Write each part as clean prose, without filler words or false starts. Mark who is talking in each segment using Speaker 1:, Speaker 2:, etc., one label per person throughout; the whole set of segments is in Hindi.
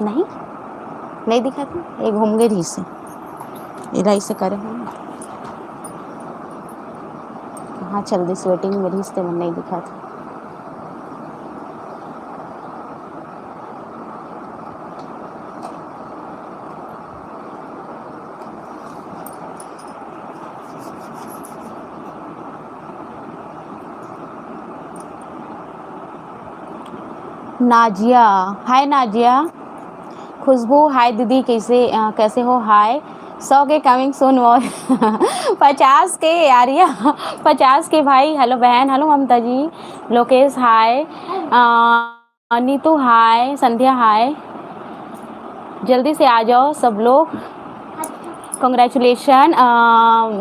Speaker 1: नहीं नहीं दिखा था, ये घूम गए रही से इधर से करे हम। हाँ चल दी वेटिंग में रही से, नहीं दिखा था। नाजिया, हाय नाजिया। खुशबू, हाय दीदी, कैसे हो? हाय। 100 के कमिंग सून और 50 के आर्या, 50 के भाई। हेलो बहन, हेलो ममता जी। लोकेश हाय, नीतू हाय, संध्या हाय। जल्दी से आ जाओ सब लोग। कॉन्ग्रेचुलेशन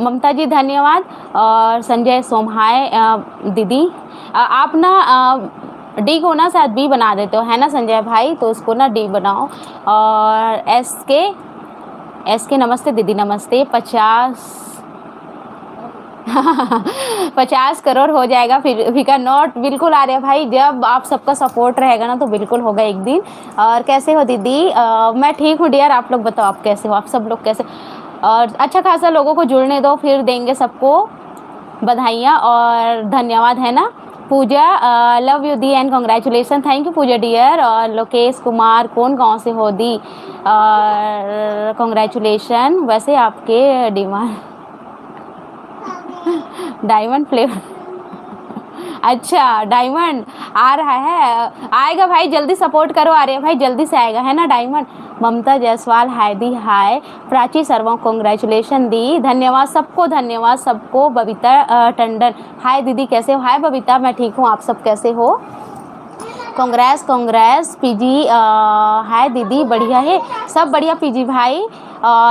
Speaker 1: ममता जी, धन्यवाद। और संजय सोम हाय दीदी। आप ना डी को ना शायद बी बना देते हो, है ना संजय भाई? तो उसको ना डी बनाओ। और एस के नमस्ते दीदी, नमस्ते। 50 करोड़ हो जाएगा फिर नोट। बिल्कुल आ रहे भाई, जब आप सबका सपोर्ट रहेगा ना तो बिल्कुल होगा एक दिन। और कैसे हो दीदी? मैं ठीक हूँ डियर, आप लोग बताओ आप कैसे हो? आप सब लोग कैसे? और अच्छा खासा लोगों को जुड़ने दो, फिर देंगे सबको बधाइयाँ और धन्यवाद, है ना? पूजा, लव यू दी and congratulation. Thank you Pooja dear. और लोकेश कुमार, कौन गांव से हो दी? और कॉन्ग्रेचुलेशन। वैसे आपके डिमांड डायमंड फ्लेवर अच्छा डायमंड आ रहा है, आएगा भाई, जल्दी सपोर्ट करो। आ रहे भाई, जल्दी से आएगा, है ना डायमंड। ममता जायसवाल हाय दी, हाय। प्राची शर्मा कॉन्ग्रेचुलेशन दी, धन्यवाद सबको, धन्यवाद सबको। बबीता टंडन हाय दीदी, कैसे हो? हाय बबीता, मैं ठीक हूँ, आप सब कैसे हो? कांग्रेस पीजी हाय दीदी, बढ़िया है, सब बढ़िया पीजी भाई।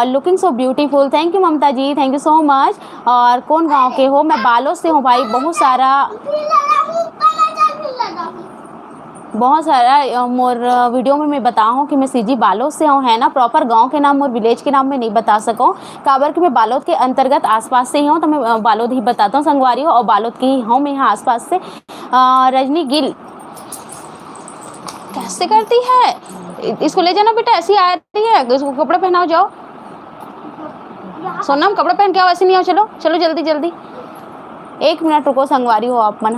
Speaker 1: Looking so beautiful, thank you Mamta ji, thank you so much. और कौन गांव के हो? मैं बालोद से हूँ भाई। बहुत सारा मोर वीडियो में मैं बताऊँ कि मैं सीजी बालोद से हूँ, है ना? प्रॉपर गांव के नाम और विलेज के नाम में नहीं बता सकूँ। काबर कि मैं बालोद के अंतर्गत आसपास से ही हूँ, तो मैं बालोद ही बताता हूँ, संगवारी हो और बालोद की ही हूँ मैं यहाँ आसपास से। रजनी गिल कैसे करती है? इसको ले जाना बेटा, ऐसी आ रही है, इसको कपड़े पहनाओ, जाओ। सोनम कपड़े पहन के आओ, ऐसे नहीं आओ, चलो चलो जल्दी जल्दी। 1 मिनट रुको, संगवारी हो आप मन।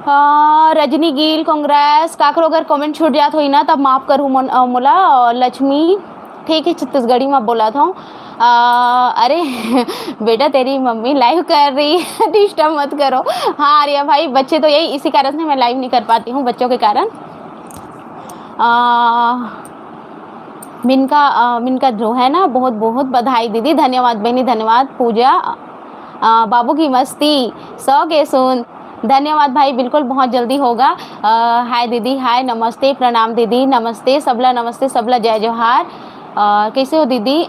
Speaker 1: हाँ रजनी गिल कांग्रेस काकरो अगर कमेंट छूट जात हुई ना तब माफ़ करूँ मोला। लक्ष्मी ठीक है, छत्तीसगढ़ी में बोला था। अरे बेटा तेरी मम्मी लाइव कर रही है, डिस्टर्ब मत करो। हाँ आर्या भाई, बच्चे तो यही इसी कारण से मैं लाइव नहीं कर पाती हूँ, बच्चों के कारण। मिनका जो है ना, बहुत बहुत बधाई दीदी, धन्यवाद बहनी, धन्यवाद। पूजा बाबू की मस्ती 100 के सुन, धन्यवाद भाई, बिल्कुल बहुत जल्दी होगा। हाय दीदी, हाय, नमस्ते, प्रणाम दीदी, नमस्ते सबला, नमस्ते सबला, जय जोहार। कैसे हो दीदी?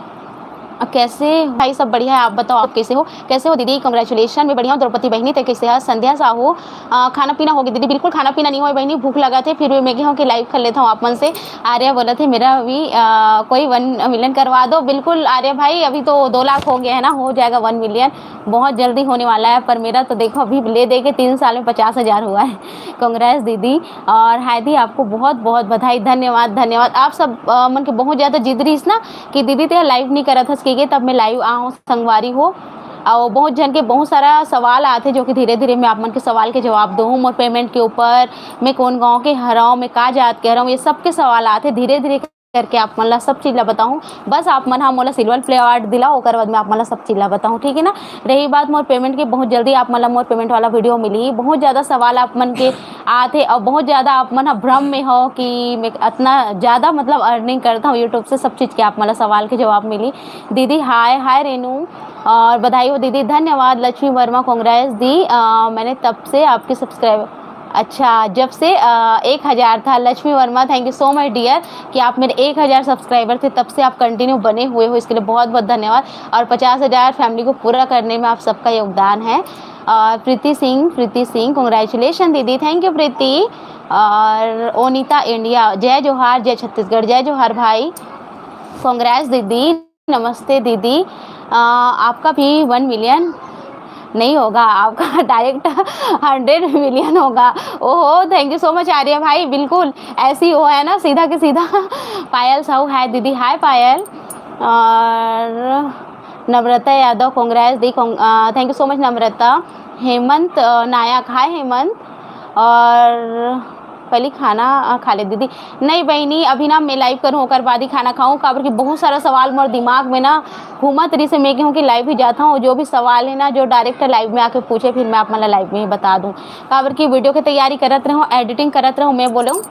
Speaker 1: कैसे भाई? सब बढ़िया है, आप बताओ आप कैसे हो? कैसे हो दीदी? कांग्रेचुलेशन, मैं बढ़िया हूँ। द्रौपदी बहनी ते कैसे है? संध्या साहू खाना पीना होगी दीदी? बिल्कुल खाना पीना नहीं हो बहनी, भूख लगा थे, फिर भी मैं कहा कि लाइव कर लेता हूँ आप मन से। आर्या बोला थे मेरा भी कोई 1 मिलियन करवा दो। बिल्कुल आर्या भाई, अभी तो 2 लाख हो गया है ना, हो जाएगा 1 मिलियन, बहुत जल्दी होने वाला है। पर मेरा तो देखो अभी ले दे के 3 साल में 50,000 हुआ है। कांग्रेस दीदी। और हाय दी, आपको बहुत बहुत बधाई, धन्यवाद धन्यवाद। आप सब मन के बहुत ज़्यादा जिद रही ना कि दीदी ते लाइव नहीं करा था के, तब मैं लाइव आऊँ, संगवारी हो। और बहुत जन के बहुत सारा सवाल आते जो कि धीरे धीरे मैं आप मन के सवाल के जवाब दूँ। और पेमेंट के ऊपर मैं कौन गाँव के हराऊँ, मैं का जात कह रहा हूँ, ये सब के सवाल आते धीरे धीरे करके आप मन ला सब चीज़ ला बताऊँ। बस आप मन मोला सिल्वर प्ले अवार्ड दिलाओ, ओकर बाद में आप मन ला सब चीज़ ला बताऊँ, ठीक है ना? रही बात मोर पेमेंट की, बहुत जल्दी आप मन ला मोर पेमेंट वाला वीडियो मिली। बहुत ज़्यादा सवाल आप मन के आते और बहुत ज़्यादा आप मन भ्रम में हो कि मैं इतना ज़्यादा मतलब अर्निंग करता हूँ यूट्यूब से, सब चीज़ के आप मतलब सवाल के जवाब मिली। दीदी हाय, हाय रेनू, और बधाई हो दीदी, धन्यवाद। लक्ष्मी वर्मा कांग्रेस दी, मैंने तब से आपके सब्सक्राइबर, अच्छा जब से 1000 था। Lakshmi Verma, thank you so much dear कि आप मेरे 1000 सब्सक्राइबर थे, तब से आप कंटिन्यू बने हुए हो, इसके लिए बहुत बहुत धन्यवाद। और 50,000 फैमिली को पूरा करने में आप सबका योगदान है। प्रीति सिंह कांग्रेचुलेशन दीदी, थैंक यू प्रीति। और ओनिता इंडिया, जय जोहार, जय छत्तीसगढ़, जय जोहार भाई। कांग्रेस दीदी, नमस्ते दीदी। आपका भी 1 मिलियन नहीं होगा, आपका डायरेक्ट 100 मिलियन होगा। ओहो, थैंक यू सो मच आर्य भाई, बिल्कुल ऐसी हो है ना, सीधा के सीधा। पायल साहू हाय दीदी, हाय पायल। और नम्रता यादव कांग्रेस दी, थैंक यू सो मच नम्रता। हेमंत नायक, हाय हेमंत। और पहले खाना खा ले दीदी। नहीं बहनी, अभी ना मैं लाइव करूँ होकर बाद ही खाना खाऊँ, काबर की बहुत सारा सवाल मोर दिमाग में ना घूमा तरी से मैं कहूँ कि लाइव ही जाता हूँ। जो भी सवाल है ना, जो डायरेक्ट लाइव में आके पूछे, फिर मैं आप मतलब लाइव में ही बता दूँ। काबर की वीडियो की तैयारी करत रहूँ, एडिटिंग करत रहूँ, मैं बोलूँ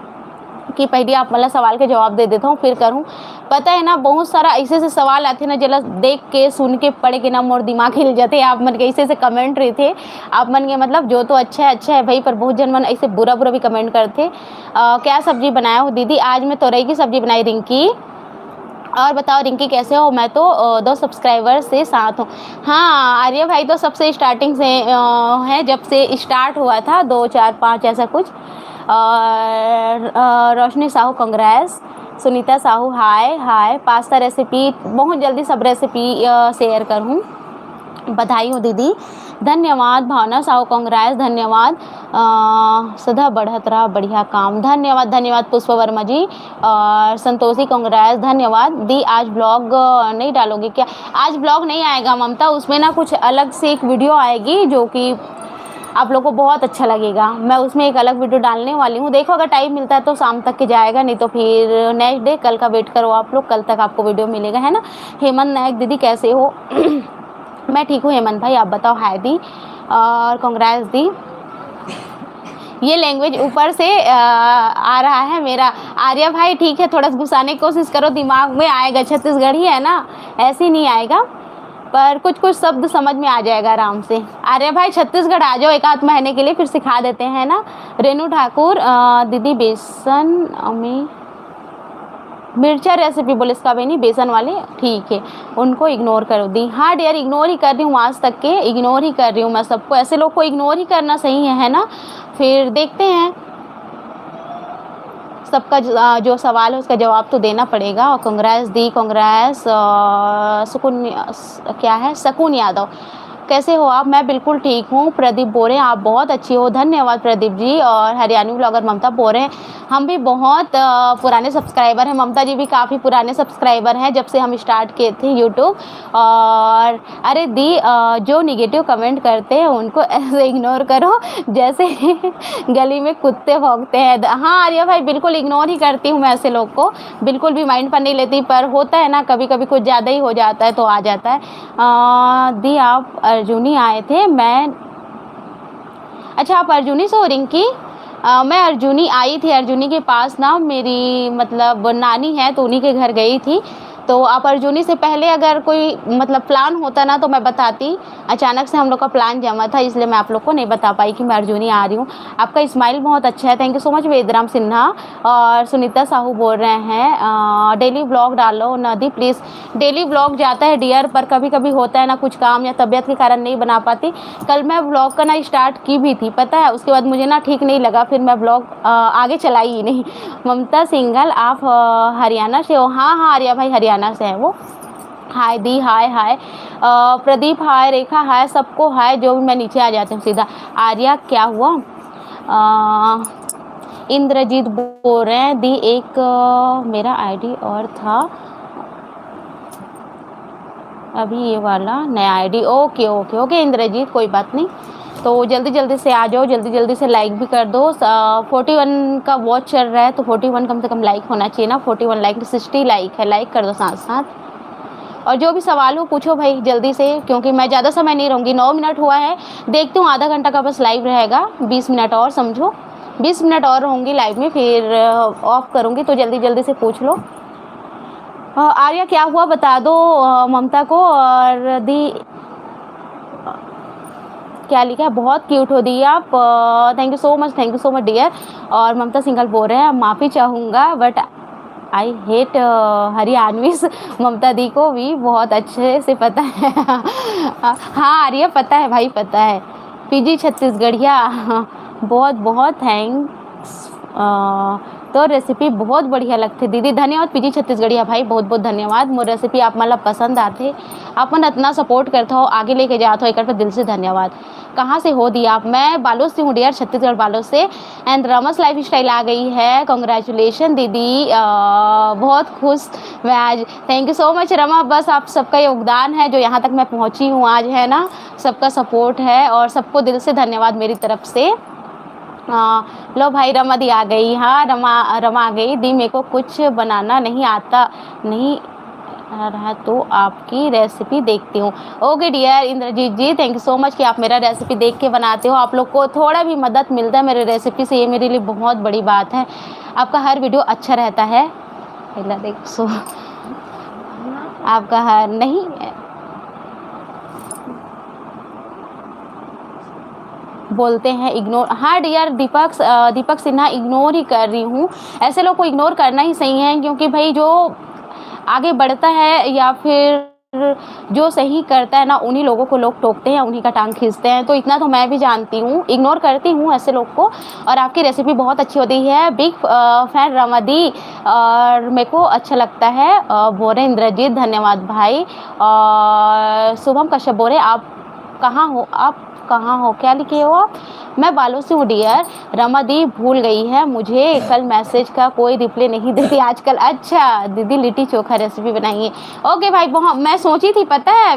Speaker 1: कि पहले आप मतलब सवाल के जवाब दे देता हूँ फिर करूँ। पता है ना, बहुत सारा ऐसे से सवाल आते ना, जला देख के सुन के पढ़ के ना मोर दिमाग हिल जाते। आप मन के ऐसे से कमेंट रहे थे, आप मन के मतलब जो तो अच्छा है भाई, पर बहुत जन मन ऐसे बुरा बुरा भी कमेंट करते। क्या सब्जी बनाया हो दीदी? आज मैं तोरई की सब्जी बनाई रिंकी। और बताओ रिंकी कैसे हो? मैं तो 2 सब्सक्राइबर से साथ हूँ। हाँ आर्य भाई तो सबसे स्टार्टिंग से है, जब से स्टार्ट हुआ था 2 4 5 ऐसा कुछ। और रोशनी साहू कांग्रेस, सुनीता साहू हाय हाय। पास्ता रेसिपी बहुत जल्दी सब रेसिपी शेयर करूँ। बधाई हो दीदी, धन्यवाद। भावना साहू कांग्रेस, धन्यवाद। सदा बढ़त रहा, बढ़िया काम, धन्यवाद धन्यवाद। पुष्प वर्मा जी और संतोषी कांग्रेस, धन्यवाद दी। आज ब्लॉग नहीं डालोगे क्या? आज ब्लॉग नहीं आएगा ममता, उसमें ना कुछ अलग से एक वीडियो आएगी जो कि आप लोगों को बहुत अच्छा लगेगा। मैं उसमें एक अलग वीडियो डालने वाली हूँ, देखो अगर टाइम मिलता है तो शाम तक के जाएगा, नहीं तो फिर नेक्स्ट डे, कल का वेट करो आप लोग, कल तक आपको वीडियो मिलेगा, है ना। हेमंत नायक दीदी कैसे हो? मैं ठीक हूँ हेमंत भाई, आप बताओ। हाय दी और कांग्रेस दी। ये लैंग्वेज ऊपर से आ रहा है मेरा। आर्या भाई ठीक है, थोड़ा घुसाने की कोशिश करो, दिमाग में आएगा, छत्तीसगढ़ी है ना, ऐसे नहीं आएगा, पर कुछ कुछ शब्द समझ में आ जाएगा आराम से। आर्य भाई छत्तीसगढ़ आ जाओ एक आध महीने के लिए, फिर सिखा देते हैं ना। रेनू ठाकुर दीदी बेसन में मिर्चा रेसिपी बोले, इसका भी नहीं, बेसन वाले, ठीक है, उनको इग्नोर करो दी। हाँ डियर, इग्नोर ही कर रही हूँ, आज तक के इग्नोर ही कर रही हूँ मैं सबको। ऐसे लोग को इग्नोर ही करना सही है ना। फिर देखते हैं, सबका जो सवाल है उसका जवाब तो देना पड़ेगा। और कांग्रेस दी, कांग्रेस। सुकून क्या है, सकून यादव कैसे हो आप? मैं बिल्कुल ठीक हूँ। प्रदीप बोरे आप बहुत अच्छी हो, धन्यवाद प्रदीप जी। और हरियाणवी ब्लॉगर ममता बोरे, हम भी बहुत पुराने सब्सक्राइबर हैं, ममता जी भी काफ़ी पुराने सब्सक्राइबर हैं, जब से हम स्टार्ट किए थे यूट्यूब। और अरे दी, जो निगेटिव कमेंट करते हैं उनको ऐसे इग्नोर करो जैसे गली में कुत्ते भौंकते हैं। हाँ आर्या भाई बिल्कुल इग्नोर ही करती हूँ मैं ऐसे लोग को, बिल्कुल भी माइंड पर नहीं लेती, पर होता है ना कभी कभी कुछ ज़्यादा ही हो जाता है तो आ जाता है। दी आप अर्जुनी आए थे, मैं अच्छा आप अर्जुनी से हो रिंकी? मैं अर्जुनी आई थी, अर्जुनी के पास ना मेरी मतलब नानी है, तो उन्हीं के घर गई थी। तो आप अर्जुनी से पहले अगर कोई मतलब प्लान होता ना तो मैं बताती, अचानक से हम लोग का प्लान जमा था, इसलिए मैं आप लोग को नहीं बता पाई कि मैं अर्जुनी आ रही हूँ। आपका स्माइल बहुत अच्छा है, thank you so much Vedram Sinha. और सुनीता साहू बोल रहे हैं डेली ब्लॉग डालो नदी प्लीज़। डेली ब्लॉग जाता है डियर, पर कभी कभी होता है ना कुछ काम या तबीयत के कारण नहीं बना पाती। कल मैं ब्लॉग करना स्टार्ट की भी थी पता है, उसके बाद मुझे ना ठीक नहीं लगा, फिर मैं ब्लॉग आगे चलाई ही नहीं। ममता सिंघल आप हरियाणा से हो? हाँ हाँ आर्या भाई हरियाणा से है वो। हाय दी, हाय हाय। प्रदीप हाय, रेखा हाय, सबको हाय। जो भी मैं नीचे आ जाती हूँ सीधा। आर्या क्या हुआ? इंद्रजीत बोल रहे हैं दी, एक मेरा आईडी और था, अभी ये वाला नया ID. Okay okay okay Indrajeet, कोई बात नहीं। तो जल्दी जल्दी से आ जाओ, जल्दी जल्दी से लाइक भी कर दो। 41 का वॉच चल रहा है, तो 41 कम से कम लाइक होना चाहिए ना। 41 लाइक, 60 लाइक है, लाइक कर दो साथ साथ। और जो भी सवाल हो पूछो भाई जल्दी से, क्योंकि मैं ज़्यादा समय नहीं रहूँगी, 9 मिनट हुआ है, देखती हूँ आधा घंटा का बस लाइव रहेगा, 20 मिनट और समझो, 20 मिनट और रहूँगी लाइव में, फिर ऑफ करूँगी, तो जल्दी जल्दी से पूछ लो। आर्या क्या हुआ बता दो ममता को। और दी क्या लिखा है, बहुत क्यूट हो दी आप, thank you so much dear. और ममता सिंघल बोल रहे हैं माफ़ी चाहूँगा but I hate Haryanvi. Mamta दी को भी बहुत अच्छे से पता है। हाँ आर्या पता है भाई, पता है। पीजी छत्तीसगढ़िया बहुत बहुत थैंक्स तो रेसिपी बहुत बढ़िया लगती दीदी। धन्यवाद पीजी छत्तीसगढ़िया भाई, बहुत बहुत धन्यवाद। मोर रेसिपी आप मतलब पसंद आते, आप मन इतना सपोर्ट करते हो, आगे लेके जाते हो, एक पर दिल से धन्यवाद। कहाँ से हो दी आप? मैं बालोद से हूँ डियर, छत्तीसगढ़ बालोद से। एंड रमस लाइफ स्टाइल आ गई है, कॉन्ग्रेचुलेशन दीदी। बहुत खुश मैं आज। Thank you so much Rama, बस आप सबका योगदान है जो यहाँ तक मैं पहुँची हूँ आज, है ना, सबका सपोर्ट है और सबको दिल से धन्यवाद मेरी तरफ से। लो भाई रमा दी आ गई। हाँ रमा आ गई दी। मेरे को कुछ बनाना नहीं आता नहीं रहा तो आपकी रेसिपी देखती हूँ। Okay dear Indrajeet ji, thank you so much कि आप मेरा रेसिपी देख के बनाते हो। आप लोग को थोड़ा भी मदद मिलता है मेरे रेसिपी से, ये मेरे लिए बहुत बड़ी बात है। आपका हर वीडियो अच्छा रहता है। देख सो आपका हर नहीं बोलते हैं इग्नोर। हाँ डियर दीपक सिन्हा, इग्नोर ही कर रही हूँ। ऐसे लोग को इग्नोर करना ही सही है, क्योंकि भाई जो आगे बढ़ता है या फिर जो सही करता है ना, उन्हीं लोगों को लोग टोकते हैं, उन्हीं का टांग खींचते हैं। तो इतना तो मैं भी जानती हूँ, इग्नोर करती हूँ ऐसे लोग को। और आपकी रेसिपी बहुत अच्छी होती है, बिग फैन रमादी, और मेरे को अच्छा लगता है। बोरे इंद्रजीत, धन्यवाद भाई। और शुभम कश्यप बोरे, आप कहाँ हो? आप कहाँ हो? क्या लिखे हो आप? मैं बालों से हूँ डियर। रमा दी भूल गई है मुझे, कल मैसेज का कोई रिप्लाई नहीं देती आजकल। अच्छा दीदी लिट्टी चोखा रेसिपी बनाइए। ओके भाई, बहुत मैं सोची थी, पता है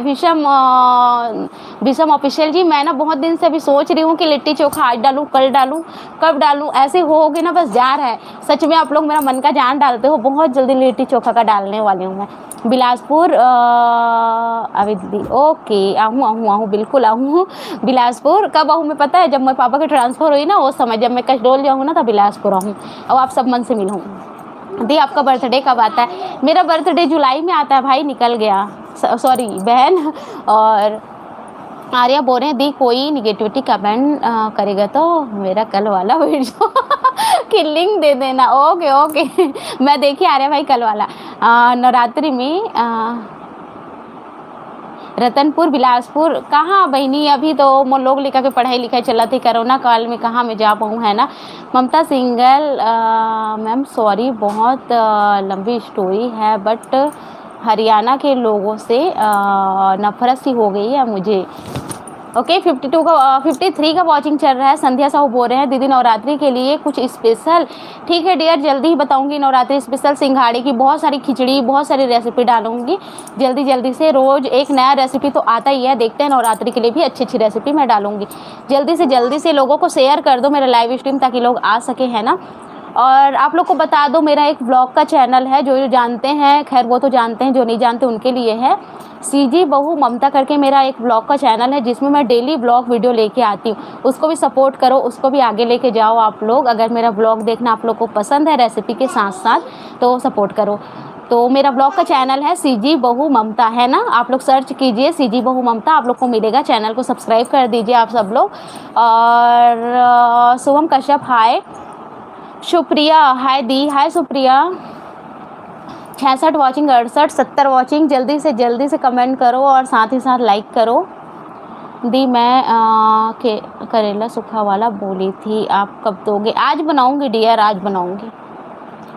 Speaker 1: विषम ऑफिशियल जी, मैं ना बहुत दिन से अभी सोच रही हूँ कि लिट्टी चोखा आज डालूँ, कल डालूँ, कब डालूँ, ऐसे होगे ना, बस जा रहा है। सच में आप लोग मेरा मन का जान डालते हो। बहुत जल्दी लिट्टी चोखा का डालने वाली हूँ मैं। बिलासपुर अभी दीदी, ओके आहूँ बिल्कुल आहूँ बिलासपुर। कब आहूँ मैं पता है? जब मेरे पापा की ट्रांसफ़र हुई ना, उस समय जब मैं कसडोल जाऊँ ना, तब बिलासपुर आहूँ और आप सब मन से मिलूँ। दी आपका बर्थडे कब आता है? मेरा बर्थडे जुलाई में आता है भाई, निकल गया, सॉरी बहन। और आर्या बोल रहे हैं दी कोई निगेटिविटी कमेंट करेगा तो मेरा कल वाला वीडियो किलिंग दे देना। ओके ओके मैं देखिए आर्या भाई कल वाला नवरात्रि में रतनपुर बिलासपुर। कहाँ बहनी, अभी तो लोग लिखा के पढ़ाई लिखाई चला थी, कोरोना काल में कहाँ मैं जा पाऊँ, है ना। ममता सिंगल, मैम सॉरी, बहुत लंबी स्टोरी है, बट हरियाणा के लोगों से नफरत सी हो गई है मुझे। ओके 53 का वॉचिंग चल रहा है। संध्या साहू बोल रहे हैं दीदी नवरात्रि के लिए कुछ स्पेशल। ठीक है डियर, जल्दी ही बताऊंगी नवरात्रि स्पेशल। सिंघाड़े की बहुत सारी खिचड़ी, बहुत सारी रेसिपी डालूंगी जल्दी से। रोज़ एक नया रेसिपी तो आता ही है, देखते हैं नवरात्रि के लिए भी अच्छी रेसिपी मैं डालूंगी। जल्दी से लोगों को शेयर कर दो मेरा लाइव स्ट्रीम, ताकि लोग आ सके, है ना। और आप लोग को बता दो, मेरा एक ब्लॉग का चैनल है, जो जानते हैं खैर वो तो जानते हैं, जो नहीं जानते उनके लिए है। सीजी बहू ममता करके मेरा एक ब्लॉग का चैनल है, जिसमें मैं डेली ब्लॉग वीडियो लेके आती हूँ। उसको भी सपोर्ट करो, उसको भी आगे लेके जाओ आप लोग। अगर मेरा ब्लॉग देखना आप लोग को पसंद है रेसिपी के साथ साथ, तो सपोर्ट करो। तो मेरा ब्लॉग का चैनल है सीजी बहू ममता, है ना। आप लोग सर्च कीजिए सीजी बहू ममता, आप लोग को मिलेगा। चैनल को सब्सक्राइब कर दीजिए आप सब लोग। और शुभम कश्यप हाय, सुप्रिया हाय दी, हाय सुप्रिया। 66 watching, 68, 70 watching. जल्दी से कमेंट करो और साथ ही साथ लाइक करो। दी मैं करेला सूखा वाला बोली थी, आप कब दोगे? आज बनाऊंगी डियर, आज बनाऊंगी।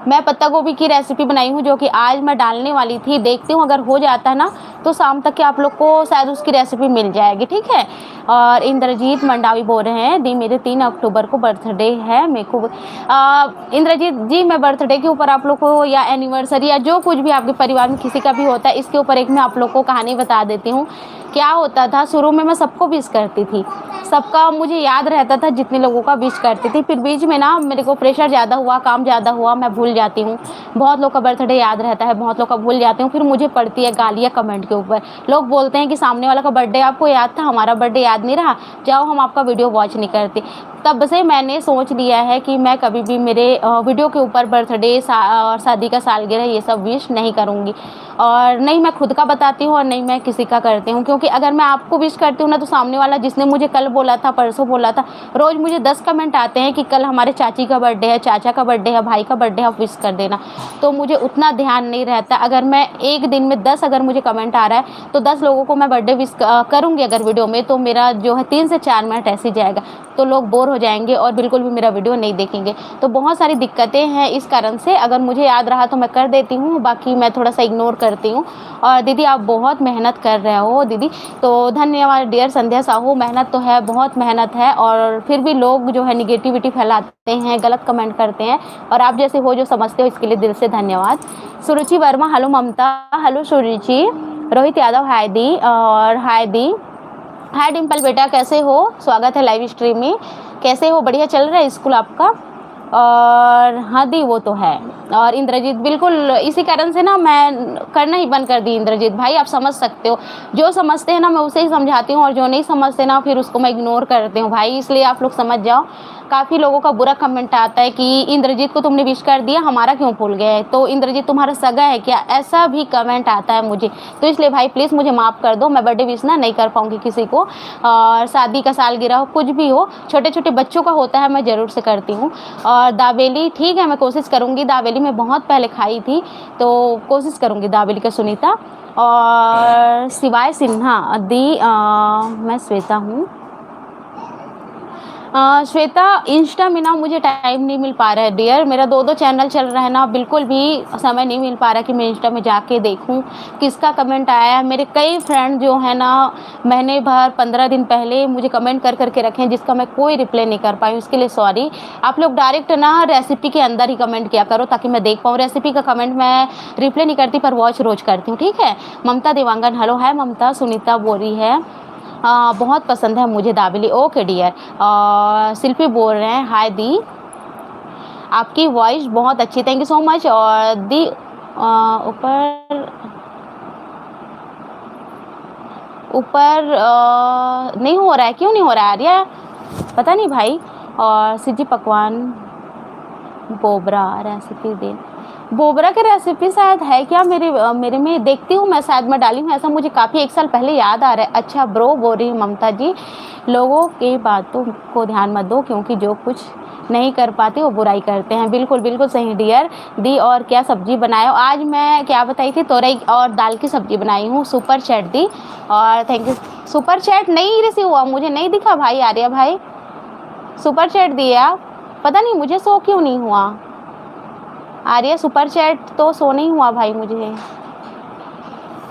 Speaker 1: मैं पत्ता गोभी की रेसिपी बनाई हूँ, जो कि आज मैं डालने वाली थी। देखती हूँ अगर हो जाता है ना, तो शाम तक के आप लोग को शायद उसकी रेसिपी मिल जाएगी, ठीक है। और इंद्रजीत मंडावी बोल रहे हैं दी मेरे 3 अक्टूबर को बर्थडे है। मेरे को इंद्रजीत जी, मैं बर्थडे के ऊपर आप लोग को, या एनिवर्सरी, या जो कुछ भी आपके परिवार में किसी का भी होता है, इसके ऊपर एक मैं आप लोग को कहानी बता देती हूँ। क्या होता था, शुरू में मैं सबको विश करती थी, सबका मुझे याद रहता था, जितने लोगों का विश करती थी। फिर बीच में ना मेरे को प्रेशर ज़्यादा हुआ, काम ज़्यादा हुआ, मैं भूल जाती हूँ। बहुत लोग का बर्थडे याद रहता है, बहुत लोग का भूल जाती हूँ। फिर मुझे पड़ती है गालियाँ कमेंट के ऊपर। लोग बोलते हैं कि सामने वाला का बर्थडे आपको याद था, हमारा बर्थडे याद नहीं रहा, जाओ हम आपका वीडियो वॉच नहीं करते। तब से मैंने सोच लिया है कि मैं कभी भी मेरे वीडियो के ऊपर बर्थडे और शादी का सालगिरह ये सब विश नहीं करूँगी। और नहीं मैं खुद का बताती हूँ और नहीं मैं किसी का करती हूँ, क्योंकि अगर मैं आपको विश करती हूँ ना, तो सामने वाला जिसने मुझे कल बोला था, परसों बोला था, रोज़ मुझे 10 कमेंट आते हैं कि कल हमारे चाची का बर्थडे है, चाचा का बर्थडे है, भाई का बर्थडे है, आप विश कर देना। तो मुझे उतना ध्यान नहीं रहता। अगर मैं एक दिन में 10 अगर मुझे कमेंट आ रहा है, तो 10 लोगों को मैं बर्थडे विश करूँगी अगर वीडियो में, तो मेरा जो है 3 से 4 मिनट ऐसे जाएगा। तो लोग बोर हो हो जाएंगे और बिल्कुल भी मेरा वीडियो नहीं देखेंगे। तो बहुत सारी दिक्कतें हैं इस कारण से, अगर मुझे याद रहा तो मैं कर देती हूँ, बाकी मैं थोड़ा सा इग्नोर करती हूँ। और दीदी आप बहुत मेहनत कर रहे हो दीदी, तो धन्यवाद डियर संध्या साहू। मेहनत तो है, बहुत मेहनत है, और फिर भी लोग जो है निगेटिविटी फैलाते हैं, गलत कमेंट करते हैं, और आप जैसे हो जो समझते हो इसके लिए दिल से धन्यवाद। सुरुचि वर्मा, हेलो ममता, हेलो सुरुचि। रोहित यादव, हाय दी, और हाय दी। हाय डिम्पल बेटा, कैसे हो? स्वागत है लाइव स्ट्रीम में। कैसे हो? बढ़िया चल रहा है स्कूल आपका? और हाँ दी, वो तो है। और इंद्रजीत, बिल्कुल इसी कारण से ना मैं करना ही बंद कर दी। इंद्रजीत भाई आप समझ सकते हो, जो समझते हैं ना मैं उसे ही समझाती हूँ, और जो नहीं समझते ना फिर उसको मैं इग्नोर करती हूँ भाई, इसलिए आप लोग समझ जाओ। काफ़ी लोगों का बुरा कमेंट आता है कि इंद्रजीत को तुमने विश कर दिया, हमारा क्यों भूल गए? तो इंद्रजीत तुम्हारा सगा है क्या? ऐसा भी कमेंट आता है मुझे, तो इसलिए भाई प्लीज़ मुझे माफ़ कर दो, मैं बर्थडे विश ना नहीं कर पाऊँगी किसी को। और शादी का सालगिरह हो, कुछ भी हो, छोटे छोटे बच्चों का होता है, मैं ज़रूर से करती हूँ। और दाबेली, ठीक है मैं कोशिश करूँगी। दाबेली मैं बहुत पहले खाई थी, तो कोशिश करूँगी दाबेली का। सुनीता और शिवाय सिन्हा दी, मैं श्वेता हूँ। श्वेता, इंस्टा में ना मुझे टाइम नहीं मिल पा रहा है डियर, मेरा दो दो चैनल चल रहा है ना, बिल्कुल भी समय नहीं मिल पा रहा कि मैं इंस्टा में जाके देखूं किसका कमेंट आया है। मेरे कई फ्रेंड जो है ना, महीने भर 15 दिन पहले मुझे कमेंट कर करके रखे हैं, जिसका मैं कोई रिप्लाई नहीं कर पाई, उसके लिए सॉरी। आप लोग डायरेक्ट ना रेसिपी के अंदर ही कमेंट किया करो ताकि मैं देख पाऊँ। रेसिपी का कमेंट मैं रिप्लाई नहीं करती, पर वॉच रोज करती हूँ, ठीक है। ममता देवांगन, हेलो, है ममता। सुनीता बोल रही है बहुत पसंद है मुझे दाबेली, ओके डियर। शिल्पी बोल रहे हैं हाय दी, आपकी वॉइस बहुत अच्छी, थैंक यू सो मच। और दी ऊपर ऊपर नहीं हो रहा है, क्यों नहीं हो रहा है आर्या, पता नहीं भाई। और सिजी पकवान बोबरा रेसिपी दे, बोबरा की रेसिपी शायद है क्या मेरे में, देखती हूँ मैं, शायद मैं डाली हूँ ऐसा, मुझे काफ़ी 1 साल पहले याद आ रहा है। अच्छा ब्रो बोल रही हूँ ममता जी, लोगों की बातों को ध्यान मत दो, क्योंकि जो कुछ नहीं कर पाते वो बुराई करते हैं। बिल्कुल बिल्कुल सही डियर दी। और क्या सब्जी बनाए हो? आज मैं क्या बताई थी, तोरई और दाल की सब्जी बनाई हूँ। सुपर चैट दी, और थैंक यू। सुपर चैट नहीं रिसीव हुआ, मुझे नहीं दिखा भाई आर्या भाई, सुपर चैट दिए आप, पता नहीं मुझे शो क्यों नहीं हुआ। आर्या सुपर चैट तो शो नहीं हुआ भाई मुझे।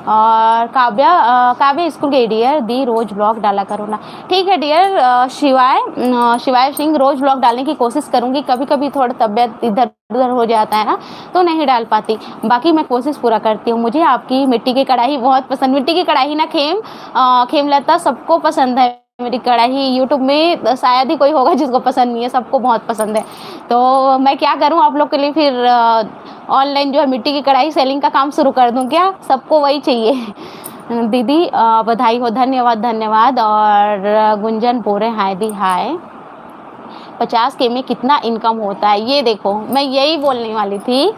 Speaker 1: और काव्या स्कूल गई डियर दी, रोज ब्लॉग डाला करो ना, ठीक है डियर। शिवाय सिंह, रोज ब्लॉग डालने की कोशिश करूंगी, कभी कभी थोड़ा तबीयत इधर उधर हो जाता है ना, तो नहीं डाल पाती, बाकी मैं कोशिश पूरा करती हूँ। मुझे आपकी मिट्टी की कढ़ाई बहुत पसंद, मिट्टी की कढ़ाई ना खेमलता सबको पसंद है मेरी कढ़ाई, यूट्यूब में शायद ही कोई होगा जिसको पसंद नहीं है, सबको बहुत पसंद है। तो मैं क्या करूं आप लोग के लिए फिर ऑनलाइन जो है मिट्टी की कढ़ाई सेलिंग का काम शुरू कर दूं क्या? सबको वही चाहिए। दीदी बधाई हो, धन्यवाद धन्यवाद। और गुंजन बोल रहे हाय दी हाय, 50K में कितना इनकम होता है? ये देखो मैं यही बोलने वाली थी,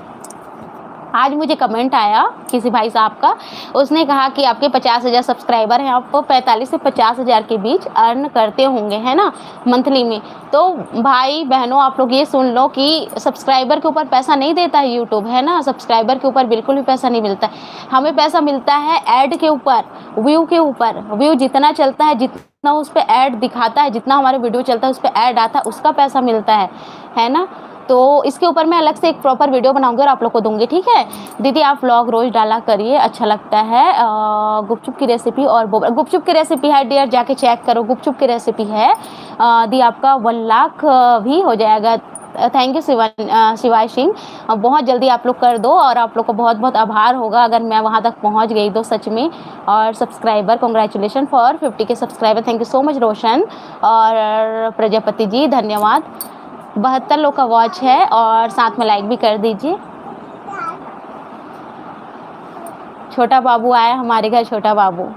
Speaker 1: आज मुझे कमेंट आया किसी भाई साहब का, उसने कहा कि आपके 50,000 सब्सक्राइबर हैं, आप 45 से 50,000 के बीच अर्न करते होंगे, है ना, मंथली में। तो भाई बहनों आप लोग ये सुन लो कि सब्सक्राइबर के ऊपर पैसा नहीं देता है यूट्यूब, है ना, सब्सक्राइबर के ऊपर बिल्कुल भी पैसा नहीं मिलता है। हमें पैसा मिलता है ऐड के ऊपर, व्यू के ऊपर। व्यू जितना चलता है, जितना उस पर ऐड दिखाता है, जितना हमारे वीडियो चलता है उस पर ऐड आता है, उसका पैसा मिलता है ना। तो इसके ऊपर मैं अलग से एक प्रॉपर वीडियो बनाऊंगी और आप लोग को दूंगी, ठीक है। दीदी आप व्लॉग रोज डाला करिए, अच्छा लगता है। गुपचुप की रेसिपी और गुपचुप की रेसिपी है डियर, जाके चेक करो, गुपचुप की रेसिपी है। दी आपका 1 लाख भी हो जाएगा, थैंक यू शिवाय सिंह, बहुत जल्दी आप लोग कर दो, और आप लोग को बहुत बहुत आभार होगा अगर मैं वहाँ तक पहुँच गई तो सच में। और subscriber congratulation for 50K subscriber, thank you so much Roshan और प्रजापति जी, धन्यवाद। 72 लोग का वॉच है, और साथ में लाइक भी कर दीजिए। छोटा बाबू आया हमारे घर, छोटा बाबू।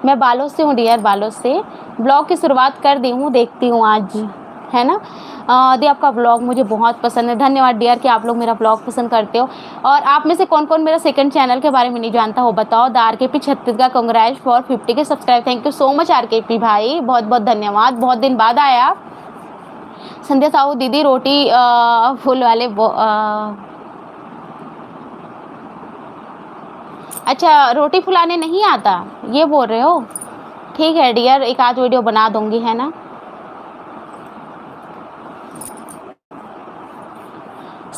Speaker 1: मैं बालोद से हूँ डियर, बालोद से। ब्लॉग की शुरुआत कर दी हूँ, देखती हूँ आज, है ना। दी आपका ब्लॉग मुझे बहुत पसंद है, धन्यवाद डियर कि आप लोग मेरा ब्लॉग पसंद करते हो। और आप में से कौन कौन मेरा सेकंड चैनल के बारे में नहीं जानता हो बताओ। The RKP Chhattisgarh, Congress for 50K subscribe, thank you so much RKP भाई, बहुत बहुत धन्यवाद, बहुत दिन बाद आया। संध्या साहू दीदी रोटी फुल वाले अच्छा रोटी फुलाने नहीं आता, ये बोल रहे हो? ठीक है डियर, एक आध वीडियो बना दूंगी, है ना।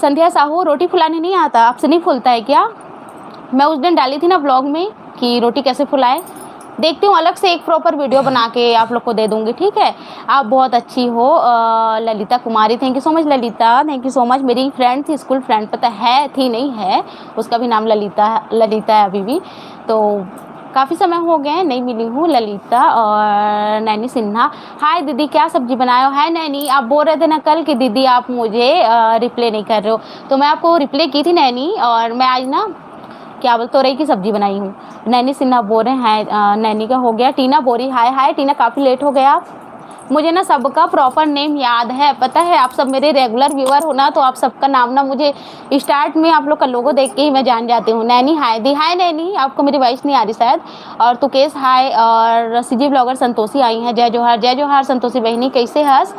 Speaker 1: संध्या साहू, रोटी फुलाने नहीं आता, आपसे नहीं फूलता है क्या? मैं उस दिन डाली थी ना ब्लॉग में कि रोटी कैसे फुलाए, देखती हूँ अलग से एक प्रॉपर वीडियो बना के आप लोग को दे दूँगी, ठीक है। आप बहुत अच्छी हो Lalita Kumari, thank you so much Lalita, thank you so much. मेरी फ्रेंड थी, स्कूल फ्रेंड, पता है थी नहीं है, उसका भी नाम ललिता है अभी भी। तो काफ़ी समय हो गए नहीं मिली हूँ ललिता। और नैनी सिन्हा, हाय दीदी क्या सब्जी बनाए हो? हाय नैनी, आप बोल रहे थे ना कल कि दीदी आप मुझे रिप्लाई नहीं कर रहे हो, तो मैं आपको रिप्लाई की थी नैनी। और मैं आज ना क्या बोल तोरई की सब्जी बनाई हूँ। नैनी सिन्हा बोल रहे हैं नैनी का हो गया। टीना बोरी, हाय हाय टीना, काफ़ी लेट हो गया आप। मुझे ना सबका प्रॉपर नेम याद है, पता है आप सब मेरे रेगुलर व्यूअर हो ना, तो आप सबका नाम ना मुझे स्टार्ट में आप लोग का लोगो देख के ही मैं जान जाती हूँ। नैनी हाय दी, हाय नैनी, आपको मेरी वॉइस नहीं आ रही शायद। और तुकेश हाय, और सीजी ब्लॉगर संतोषी आई हैं, जय जोहार संतोषी बहनी, कैसे हंस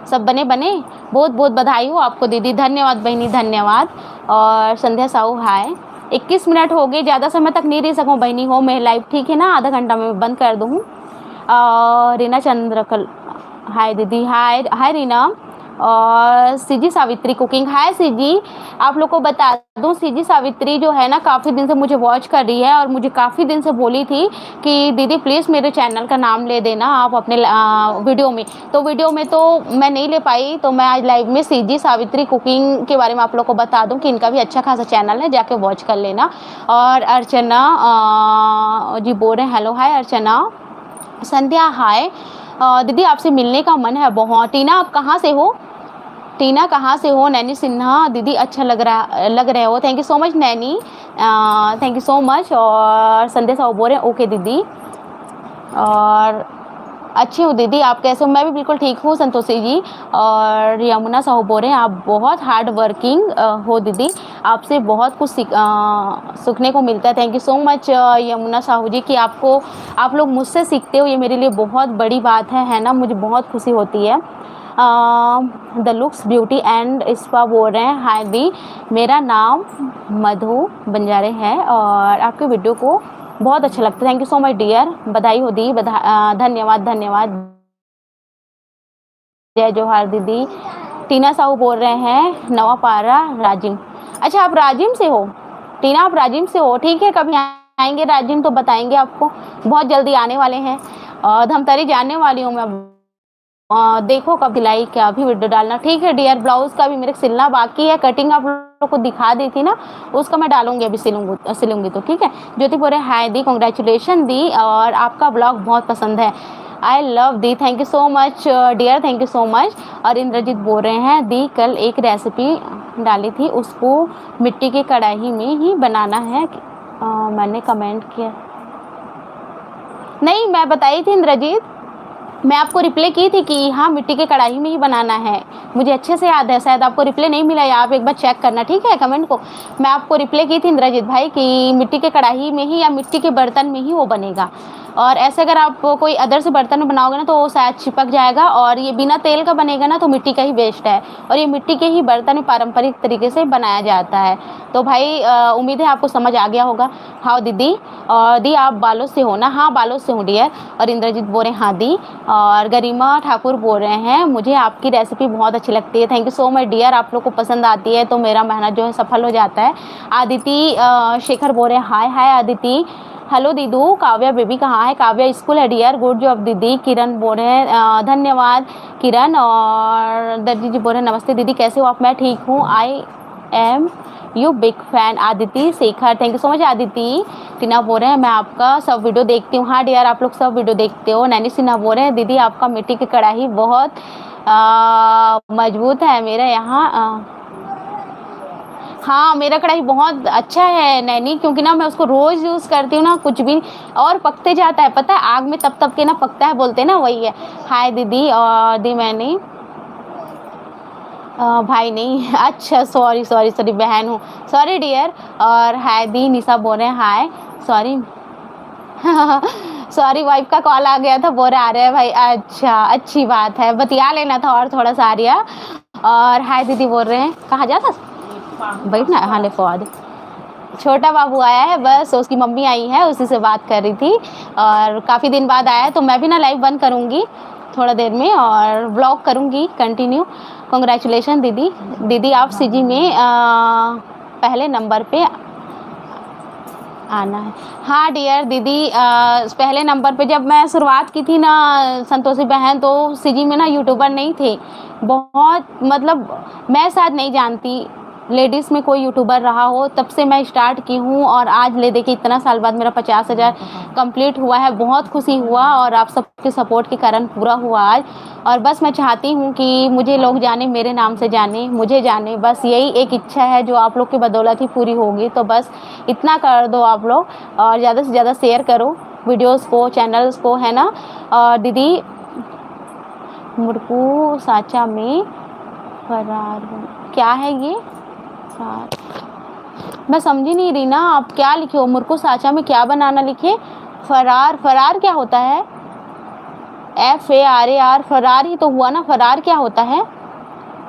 Speaker 1: सब बने बहुत बहुत बधाई हो आपको दीदी, धन्यवाद बहनी धन्यवाद। और संध्या साहू हाय, 21 मिनट हो गए, ज़्यादा समय तक नहीं रह सकूँ बहनी हो मैं लाइव, ठीक है ना, आधा घंटा में बंद कर दूँ। रीना चंद्रकल हाय दीदी, हाय हाय रीना। और सीजी सावित्री कुकिंग, हाय सीजी। आप लोग को बता दूं सीजी सावित्री जो है ना काफ़ी दिन से मुझे वॉच कर रही है और मुझे काफ़ी दिन से बोली थी कि दीदी प्लीज़ मेरे चैनल का नाम ले देना आप अपने वीडियो में। तो वीडियो में तो मैं नहीं ले पाई, तो मैं आज लाइव में सीजी सावित्री कुकिंग के बारे में आप लोग को बता दूं कि इनका भी अच्छा खासा चैनल है, जाके वॉच कर लेना। और अर्चना जी बोल रहे हैं हेलो, हाय अर्चना। संध्या हाय, दीदी आपसे मिलने का मन है बहुत। टीना आप कहाँ से हो? टीना कहाँ से हो? नैनी सिन्हा, दीदी अच्छा लग रहे हो, thank you so much Naini, thank you so much. और संध्या साहू बोल रहे हैं ओके दीदी, और अच्छी हूँ दीदी, आप कैसे हो? मैं भी बिल्कुल ठीक हूँ संतोषी जी। और यमुना साहू बोल रहे हैं आप बहुत हार्ड वर्किंग हो दीदी, आपसे बहुत कुछ सीखने को मिलता है, thank you so much Yamuna Sahu ji कि आप लोग मुझसे सीखते हो, ये मेरे लिए बहुत बड़ी बात है ना, मुझे बहुत खुशी होती है। The looks beauty and spa बोल रहे हैं हाय दी, मेरा नाम मधु बंजारे है और आपके वीडियो को बहुत अच्छा लगता है, thank you so much dear, बधाई हो दी, धन्यवाद धन्यवाद, जय जोहार दीदी। टीना साहू बोल रहे हैं नवापारा राजिम, अच्छा आप राजिम से हो टीना, आप राजिम से हो, ठीक है, कभी आएंगे राजिम तो बताएंगे आपको, बहुत जल्दी आने वाले हैं। और धमतरी जाने वाली हूँ मैं, देखो कब दिलाई क्या भी वीडियो डालना, ठीक है डियर। ब्लाउज का भी मेरे सिलना बाकी है, कटिंग आप लोग को दिखा दी थी ना, उसका मैं डालूंगी अभी, सिलूंगी तो ठीक है। ज्योति बोले हाय दी, कॉन्ग्रेचुलेशन दी, और आपका ब्लॉग बहुत पसंद है, आई लव दी, thank you so much dear, thank you so much. और इंद्रजीत बोल रहे हैं दी कल एक रेसिपी डाली थी, उसको मिट्टी की कढ़ाई में ही बनाना है, मैंने कमेंट किया नहीं, मैं बताई थी इंद्रजीत, मैं आपको रिप्लाई की थी कि हाँ मिट्टी के कढ़ाई में ही बनाना है, मुझे अच्छे से याद है, शायद आपको रिप्लाई नहीं मिला या आप एक बार चेक करना, ठीक है कमेंट को। मैं आपको रिप्लाई की थी इंद्रजीत भाई कि मिट्टी के कढ़ाई में ही या मिट्टी के बर्तन में ही वो बनेगा, और ऐसे अगर आप कोई अदर से बर्तन में बनाओगे ना तो वो शायद चिपक जाएगा, और ये बिना तेल का बनेगा ना तो मिट्टी का ही बेस्ट है, और ये मिट्टी के ही बर्तन में पारंपरिक तरीके से बनाया जाता है। तो भाई उम्मीद है आपको समझ आ गया होगा। हाँ दीदी, और दी आप बालों से हो ना? हाँ बालों से हूँ डियर। और इंद्रजीत बोल रहे हैं हाँ दी। और गरिमा ठाकुर बोल रहे हैं मुझे आपकी रेसिपी बहुत अच्छी लगती है, thank you so much dear, आप लोग को पसंद आती है तो मेरा मेहनत जो है सफल हो जाता है। आदिति शेखर बोल रहे हैं हाय हाय आदिति, हेलो दीदू। काव्या बेबी कहाँ है? काव्या स्कूल है डियर, गुड जॉब दीदी। किरण बोल रहे हैं धन्यवाद किरण। और दर्जी जी बोल रहे हैं नमस्ते दीदी कैसे हो आप? मैं ठीक हूँ, I am you big fan. Aditi Shekhar, thank you so much Aditi. Tina बोल रहे हैं मैं आपका सब वीडियो देखती हूँ। हाँ डियर, आप लोग सब वीडियो देखते हो। नैनी सिन्हा बोल रहे हैं दीदी आपका मिट्टी की कढ़ाई बहुत मजबूत है, मेरा यहाँ हाँ मेरा कढ़ाई बहुत अच्छा है नैनी, क्योंकि ना मैं उसको रोज़ यूज़ करती हूँ ना, कुछ भी और पकते जाता है, पता है आग में तप तप के ना पकता है, बोलते हैं ना वही है। हाय दीदी, और दी मैंने भाई नहीं अच्छा सॉरी बहन हूँ, सॉरी डियर। और हाय दी निशा बोल रहे हैं हाय, सॉरी सॉरी वाइफ का कॉल आ गया था, बोल रहे आ रहे हैं भाई, अच्छा अच्छी बात है, बतिया लेना था और थोड़ा सा आर्या। और हाय दीदी बोल रहे हैं कहाँ जाता बैठना, हाँ ले फौद छोटा बाबू आया है बस, उसकी मम्मी आई है उसी से बात कर रही थी, और काफ़ी दिन बाद आया है तो मैं भी ना लाइव बंद करूँगी, थोड़ा देर में और व्लॉग करूँगी कंटिन्यू। कॉन्ग्रेचुलेशन दीदी। दीदी आप सीजी में पहले नंबर पे आना है। हाँ डियर दीदी, पहले नंबर पे जब मैं शुरुआत की थी ना संतोषी बहन, तो सीजी में ना यूट्यूबर नहीं थे बहुत, मतलब मैं शायद नहीं जानती लेडीज़ में कोई यूट्यूबर रहा हो, तब से मैं स्टार्ट की हूँ और आज ले देखिए इतना साल बाद मेरा 50,000 कंप्लीट हुआ है। बहुत खुशी हुआ और आप सबके सपोर्ट के कारण पूरा हुआ आज। और बस मैं चाहती हूँ कि मुझे लोग जाने, मेरे नाम से जाने, मुझे जाने, बस यही एक इच्छा है जो आप लोग की बदौलत ही पूरी होगी। तो बस इतना कर दो आप लोग और ज़्यादा से ज़्यादा शेयर करो वीडियोस को, चैनल्स को, है ना। और दीदी मुर्कू साचा में फरार क्या है ये? मैं समझी नहीं रही ना, आप क्या लिखे हो? मुर्कू साचा में क्या बनाना लिखे? फरार, फरार क्या होता है? FARAR, फरार ही तो हुआ ना, फरार क्या होता है?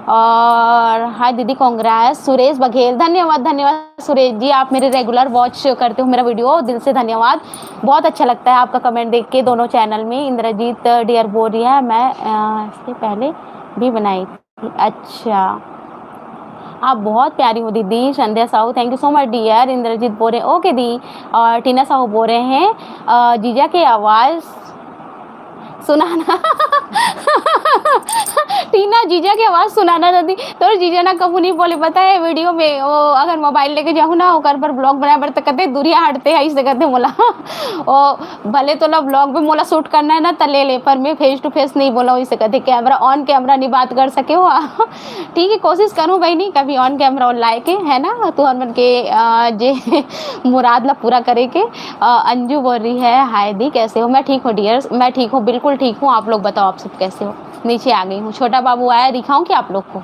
Speaker 1: और हाय दीदी कांग्रेस। सुरेश बघेल, धन्यवाद धन्यवाद सुरेश जी, आप मेरे रेगुलर वॉच करते हो मेरा वीडियो, दिल से धन्यवाद। बहुत अच्छा लगता है आपका कमेंट देख के दोनों चैनल में। इंद्रजीत डियर बोल रही है मैं इससे पहले भी बनाई थी। अच्छा, आप बहुत प्यारी हो दीदी। Sandhya Sahu, thank you so much dear. Indrajeet बोल रहे हैं ओके दी। और टीना साहू बोल रहे हैं जीजा की आवाज़ सुनाना टीना जीजा की आवाज़ सुनाना दादी। तो जीजा ना कबू नहीं बोले पता है वीडियो में, वो अगर मोबाइल लेके जाऊँ ना ओकर पर ब्लॉग बनाए पर तो कहते दूरिया हटते हैं, ऐसे कहते मोला ओ भले तो ला ब्लॉग में मोला शूट करना है ना तो ले ले, पर मैं फेस टू फेस नहीं बोला, वैसे कहते कैमरा ऑन कैमरा नहीं बात कर सके हो ठीक है, कोशिश करूँ भाई नहीं कभी ऑन कैमरा और लाए के, है ना। तो हर मन के जे मुराद ला पूरा करे के। अंजू बोल रही है हाय दी कैसे हो? मैं ठीक हूँ डियर, मैं ठीक हूँ, बिल्कुल ठीक हूँ। आप लोग बताओ आप सब कैसे हो? नीचे आ गई हूँ। छोटा बाबू आया, दिखाऊं क्या आप लोग को?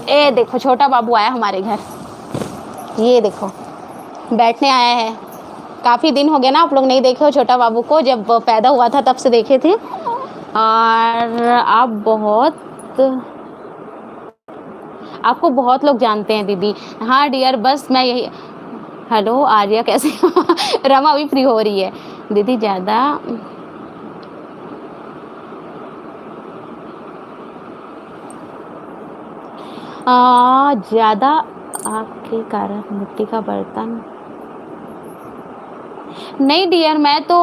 Speaker 1: ए देखो छोटा बाबू आया हमारे घर, ये देखो बैठने आया है। काफ़ी दिन हो गए ना आप लोग नहीं देखे हो छोटा बाबू को, जब पैदा हुआ था तब से देखे थे। और आपको बहुत लोग जानते हैं दीदी। हाँ डियर, बस मैं यही। हेलो आर्या कैसे रमा भी फ्री हो रही है दीदी। ज़्यादा आग के कारण मिट्टी का बर्तन नहीं डियर, मैं तो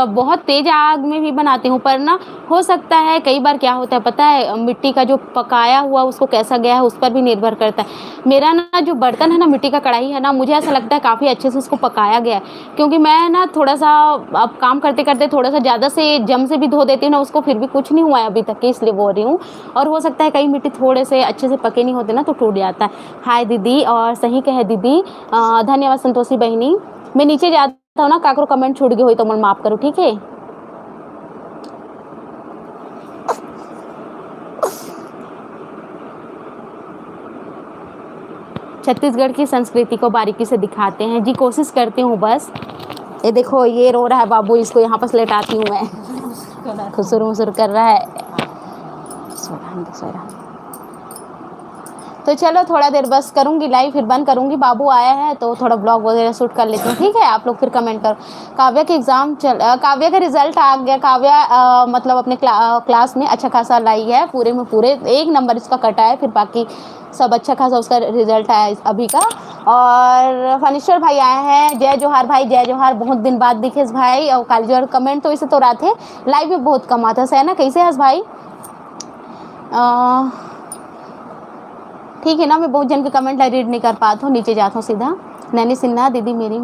Speaker 1: बहुत तेज़ आग में भी बनाती हूँ, पर ना हो सकता है कई बार क्या होता है पता है, मिट्टी का जो पकाया हुआ उसको कैसा गया है उस पर भी निर्भर करता है। मेरा ना जो बर्तन है ना, मिट्टी का कढ़ाई है ना, मुझे ऐसा लगता है काफ़ी अच्छे से उसको पकाया गया है, क्योंकि मैं ना थोड़ा सा अब काम करते करते थोड़ा सा ज़्यादा से जम से भी धो देती हूँ ना उसको, फिर भी कुछ नहीं हुआ है अभी तक के, इसलिए बोल रही हूँ। और हो सकता है कई मिट्टी थोड़े से अच्छे से पके नहीं होते ना तो टूट जाता है। हाय दीदी, और सही कहे दीदी, धन्यवाद संतोषी बहनी। मैं नीचे जाता हूँ ना, काकरो कमेंट छूट गई हुई तो मैं माफ़ करूँ, ठीक है। छत्तीसगढ़ की संस्कृति को बारीकी से दिखाते हैं जी, कोशिश करती हूँ बस। ये देखो ये रो रहा है बाबू, इसको यहाँ पर लेटाती हूँ मैं खुसुर मुसुर कर रहा है। तो चलो थोड़ा देर बस करूँगी लाइव, फिर बंद करूँगी। बाबू आया है तो थोड़ा ब्लॉग वगैरह शूट कर लेती हूँ, ठीक है। आप लोग फिर कमेंट करो। काव्या के एग्ज़ाम काव्या का रिजल्ट आ गया। काव्या मतलब अपने क्लास में अच्छा खासा लाई है, पूरे में पूरे 1 नंबर इसका कटा है, फिर बाकी सब अच्छा खासा उसका रिजल्ट आया अभी का। और फनीश्वर भाई आए हैं, जय जोहार भाई, जय जोहार। बहुत दिन बाद दिखे इस भाई। और काली जोहार कमेंट तो इसे तो रहा थे, लाइव में बहुत कम आता है ना। कैसे हस भाई? ठीक है ना, मैं बहुत जन के कमेंट रीड नहीं कर पाता हूँ, नीचे जाता हूँ सीधा। नैनी सिन्हा दीदी मेरी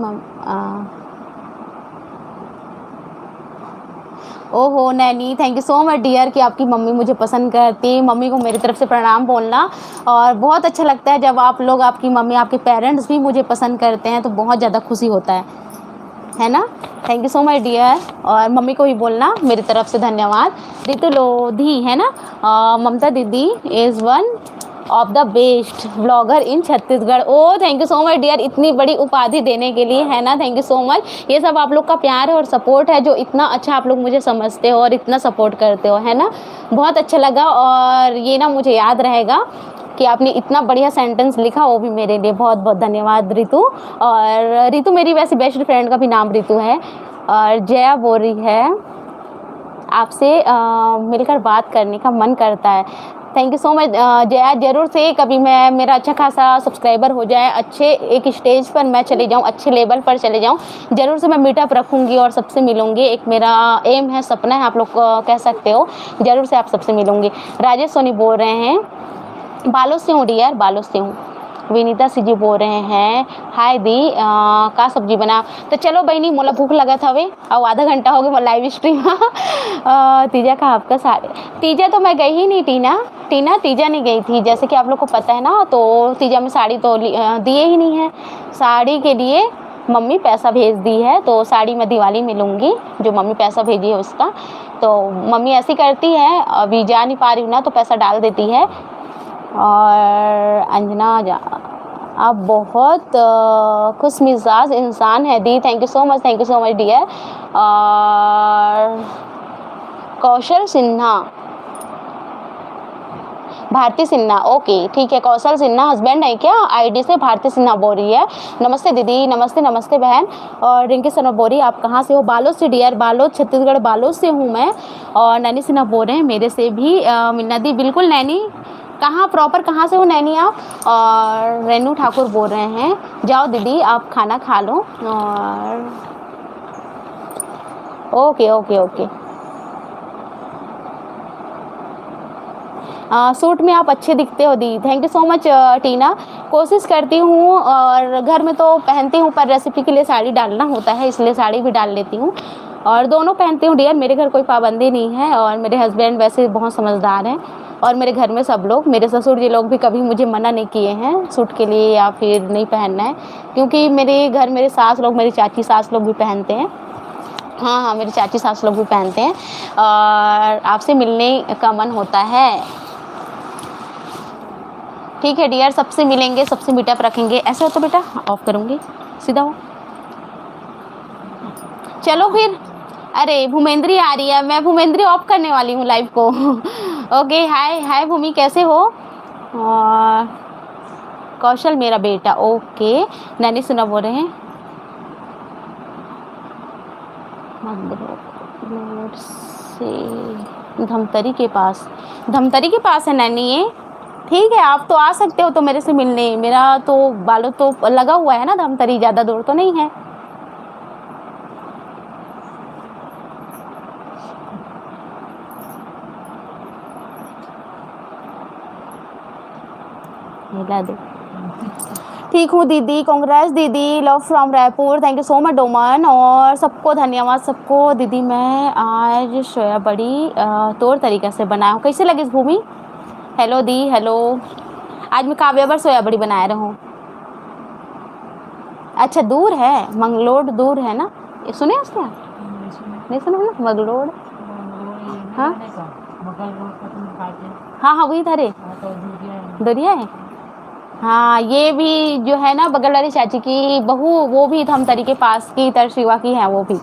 Speaker 1: ओहो नैनी, thank you so much dear कि आपकी मम्मी मुझे पसंद करती। मम्मी को मेरी तरफ से प्रणाम बोलना। और बहुत अच्छा लगता है जब आप लोग, आपकी मम्मी, आपके पेरेंट्स भी मुझे पसंद करते हैं तो बहुत ज़्यादा खुशी होता है ना। Thank you so much dear. और मम्मी को भी बोलना मेरी तरफ से धन्यवाद। रितु लोधी है ना, ममता दीदी is one of the best blogger in Chhattisgarh. ओ thank you so much dear, इतनी बड़ी उपाधि देने के लिए, है ना। Thank you so much. ये सब आप लोग का प्यार है और सपोर्ट है, जो इतना अच्छा आप लोग मुझे समझते हो और इतना सपोर्ट करते हो, है ना। बहुत अच्छा लगा। और ये ना मुझे याद रहेगा कि आपने इतना बढ़िया सेंटेंस लिखा, वो भी मेरे लिए बहुत बहुत धन्यवाद रितु। और रितु मेरी वैसे बेस्ट फ्रेंड का भी नाम रितु है। और जया बोल रही है आपसे मिलकर बात करने का मन करता है। Thank you so much Jaya, ज़रूर से कभी मैं मेरा अच्छा खासा सब्सक्राइबर हो जाए, अच्छे एक स्टेज पर मैं चले जाऊँ, अच्छे लेवल पर चले जाऊँ, ज़रूर से मैं मीटअप रखूँगी और सबसे मिलूँगी। एक मेरा एम है, सपना है, आप लोग कह सकते हो। ज़रूर से आप सबसे मिलूँगी। राजेश सोनी बोल रहे हैं बालोद से हूँ डियर, बालोद से हूँ। विनीता सी जी बोल रहे हैं हाय दी का सब्जी बना। तो चलो बहनी, मोला भूख लगा था वे और आधा घंटा हो गया लाइव स्ट्रीम। तीजा का आपका साड़ी, तीजा तो मैं गई ही नहीं टीना तीजा नहीं गई थी, जैसे कि आप लोग को पता है ना। तो तीजा में साड़ी तो दिए ही नहीं है। साड़ी के लिए मम्मी पैसा भेज दी है, तो साड़ी मैं दिवाली में लूँगी, जो मम्मी पैसा भेजी है उसका। तो मम्मी ऐसी करती है, अभी जा नहीं पा रही हूँ ना तो पैसा डाल देती है। और अंजना आप बहुत खुश मिजाज इंसान है दी, thank you so much dear. और कौशल सिन्हा, भारती सिन्हा, ओके ठीक है। कौशल सिन्हा हस्बैंड है क्या? आईडी से भारती सिन्हा बोल रही है। नमस्ते दीदी, नमस्ते बहन। और रिंकी शर्मा बोल रही है आप कहाँ से हो? बालोद से डियर, बालोद छत्तीसगढ़, बालोद से हूँ मैं। और नैनी सिन्हा बोल रहे हैं मेरे से भी मिलना दी, बिल्कुल नैनी। कहाँ प्रॉपर कहाँ से हो नैनी आप? और रेनू ठाकुर बोल रहे हैं जाओ दीदी आप खाना खा लो। और ओके सूट में आप अच्छे दिखते हो दी, थैंक यू सो मच टीना। कोशिश करती हूँ और घर में तो पहनती हूँ, पर रेसिपी के लिए साड़ी डालना होता है, इसलिए साड़ी भी डाल लेती हूँ और दोनों पहनती हूँ डियर। मेरे घर कोई पाबंदी नहीं है और मेरे हस्बैंड वैसे बहुत समझदार हैं और मेरे घर में सब लोग, मेरे ससुर जी लोग भी कभी मुझे मना नहीं किए हैं सूट के लिए या फिर नहीं पहनना है, क्योंकि मेरे घर मेरे सास लोग, मेरी चाची सास लोग भी पहनते हैं। हाँ, मेरी चाची सास लोग भी पहनते हैं और आपसे मिलने का मन होता है। ठीक है डियर, सबसे मिलेंगे, सबसे मीटअप रखेंगे। ऐसे हो तो बेटा ऑफ करूँगी, सीधा हो। चलो फिर, अरे भूमेंद्री आ रही है, मैं भूमेंद्री ऑफ करने वाली हूँ लाइव को। ओके हाय भूमि, कैसे हो? और कौशल मेरा बेटा, ओके। नैनी सुना बोल रहे हैं से धमतरी के पास है नैनी ये। ठीक है, आप तो आ सकते हो तो मेरे से मिलने, मेरा तो बालों तो लगा हुआ है ना धमतरी, ज़्यादा दूर तो नहीं है। मिला दो। ठीक हूँ दीदी, कांग्रेस दीदी, love from Raipur, thank you so much Doman. और सबको धन्यवाद सबको। दीदी मैं आज सोया बड़ी तौर तरीके से बनाया हूँ, कैसे लगी इस भूमि? हेलो दी, हेलो। आज मैं काव्या पर सोया बड़ी बनाए रहा हूँ। अच्छा दूर है, मंगलोड दूर है ना, सुने उसने? नहीं सुना ना मंगलोड? हाँ वही था रे, दरिया है। हाँ, ये भी जो है ना बगल वाली चाची की बहू, वो भी धमतरी के पास की तरशिवा की है वो भी,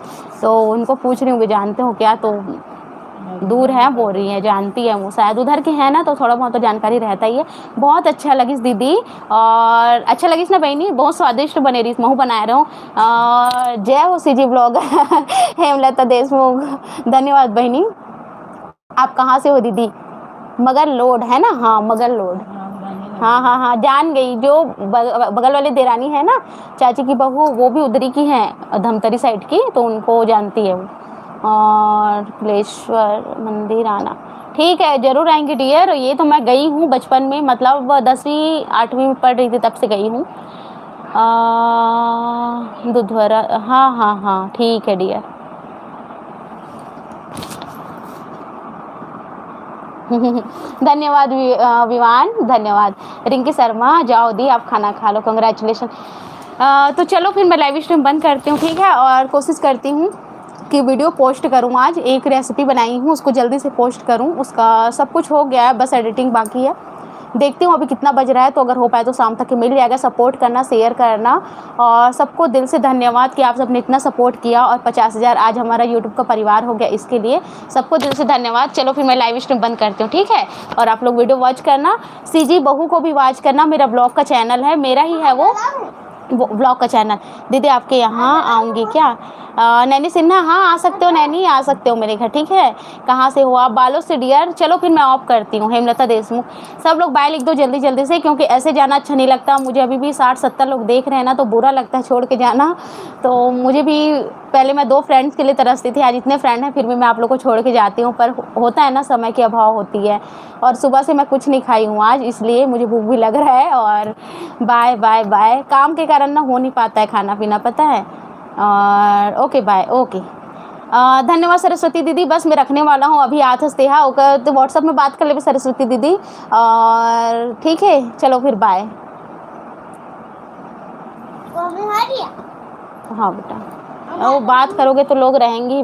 Speaker 1: तो उनको पूछ रही हूँ कि जानते हो क्या, तो दूर है बोल रही है, जानती है वो, शायद उधर के हैं ना, तो थोड़ा बहुत तो जानकारी रहता ही है। बहुत अच्छा लगी दीदी, और अच्छा लगी ना बहनी, बहुत स्वादिष्ट बने रही, महू बनाए रहा हूँ। जय हो सीजी ब्लॉगर हेमलता देशमुख, धन्यवाद बहनी। आप कहाँ से हो दीदी? मगर लोड है ना? हाँ मगर लोड, हाँ जान गई, जो बगल वाली देरानी है ना चाची की बहू, वो भी उधरी की है, धमतरी साइड की, तो उनको जानती है वो। और कलेश्वर मंदिर आना, ठीक है जरूर आएंगे डियर। ये तो मैं गई हूँ बचपन में, मतलब 10वीं 8वीं में पढ़ रही थी तब से गई हूँ। दुधवरा, हाँ ठीक है डियर। धन्यवाद विवान, धन्यवाद। रिंकी शर्मा, जाओ दी आप खाना खा लो, कंग्रेचुलेशन। तो चलो फिर मैं लाइव स्ट्रीम बंद करती हूँ, ठीक है, और कोशिश करती हूँ कि वीडियो पोस्ट करूँ। आज एक रेसिपी बनाई हूँ, उसको जल्दी से पोस्ट करूँ, उसका सब कुछ हो गया है, बस एडिटिंग बाकी है। देखती हूँ अभी कितना बज रहा है, तो अगर हो पाए तो शाम तक मिल जाएगा। सपोर्ट करना, शेयर करना, और सबको दिल से धन्यवाद कि आप सबने इतना सपोर्ट किया और 50,000 आज हमारा यूट्यूब का परिवार हो गया, इसके लिए सबको दिल से धन्यवाद। चलो फिर मैं लाइव स्ट्रीम बंद करती हूँ, ठीक है, और आप लोग वीडियो वॉच करना, सीजी बहू को भी वॉच करना, मेरा ब्लॉग का चैनल है, मेरा ही है वो ब्लॉग का चैनल। दीदी आपके यहाँ आऊँगी क्या? नैनी सिन्हा, हाँ आ सकते हो नैनी, आ सकते हो मेरे घर, ठीक है। कहाँ से हो आप? बालों से डियर। चलो फिर मैं ऑफ करती हूँ। हेमलता देशमुख, सब लोग बाय लिख दो जल्दी जल्दी से, क्योंकि ऐसे जाना अच्छा नहीं लगता मुझे। अभी भी 60-70 लोग देख रहे हैं ना, तो बुरा लगता है छोड़ के जाना। तो मुझे भी पहले मैं 2 फ्रेंड्स के लिए तरसती थी, आज इतने फ्रेंड हैं फिर भी मैं आप लोग को छोड़ के जाती हूँ, पर होता है ना, समय की अभाव होती है। और सुबह से मैं कुछ नहीं खाई हूँ आज, इसलिए मुझे भूख भी लग रहा है। और बाय बाय बाय, काम के कारण ना हो नहीं पाता है खाना पीना, पता है। और ओके बाय, ओके। धन्यवाद सरस्वती दीदी, बस मैं रखने वाला हूँ अभी। आथस तेहा होकर तो व्हाट्सअप में बात कर ले सरस्वती दीदी, और ठीक है चलो फिर बाय। हाँ बेटा, वो बात करोगे तो लोग रहेंगे ही।